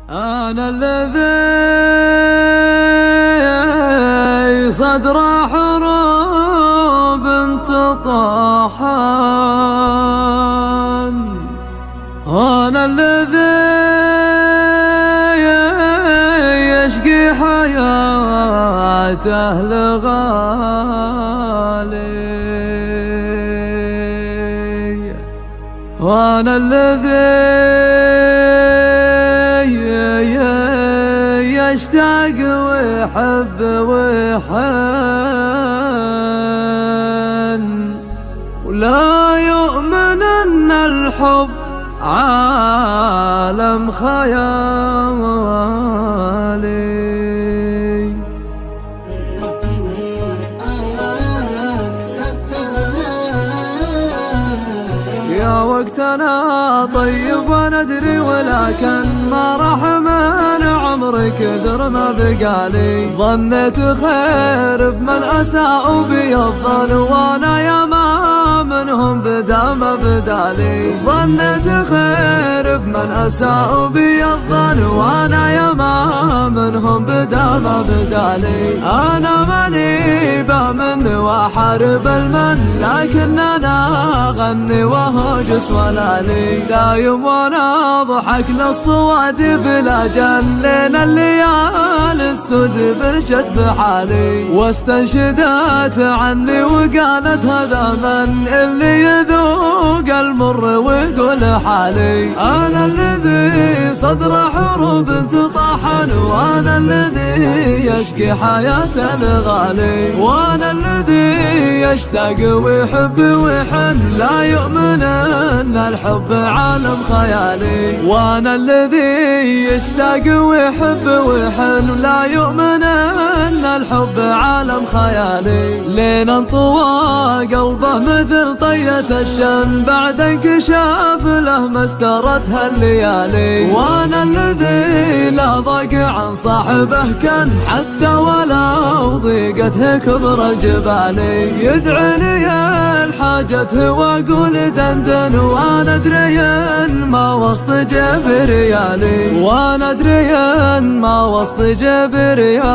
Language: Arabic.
أنا الذي صدر حروب تطاحن، أنا الذي يشقي حياته لغالي، وأنا الذي يشتاق ويحب ويحن، ولا يؤمن أن الحب عالم خيالي. يا وقتنا طيب وندري، ولكن ما راح من عمري كثر ما بقالي. ظنيت خير في من أساءوا بي الظن، وانا يا ما منهم بدا ما بدالي. ظنيت خير في من أساءوا بي الظن، وانا يا ما منهم بدا ما بدالي. انا ماني بامن واحارب المن، لكن انا اغني وهجس ولا لي. دايم وانا اضحك للصواد بلا جنين، الليالي السود برشت بحالي، واستنشدت عني وقالت هذا من اللي يذوق المر ويقول حالي. انا الذي صدر حروب تطاحن، وانا الذي يشقي حياته الغالي، وانا الذي يشتاق ويحب ويحن، لا يؤمن ان الحب عالم خيالي. وانا الذي يشتاق ويحب ويحن، لا يؤمن ان الحب عالم خيالي. لين انطوى قلبه مثل طية الشن، بعد انكشاف له ما استرتها الليالي. وانا الذي لا ضاق عن صاحبه كان، حتى ولو ضيقته كبر الجبال. يدعيني الحاجة واقول دندن، وانا ادري ما وسط جيب ريالي، وانا ادري ما وسط جيب ريالي.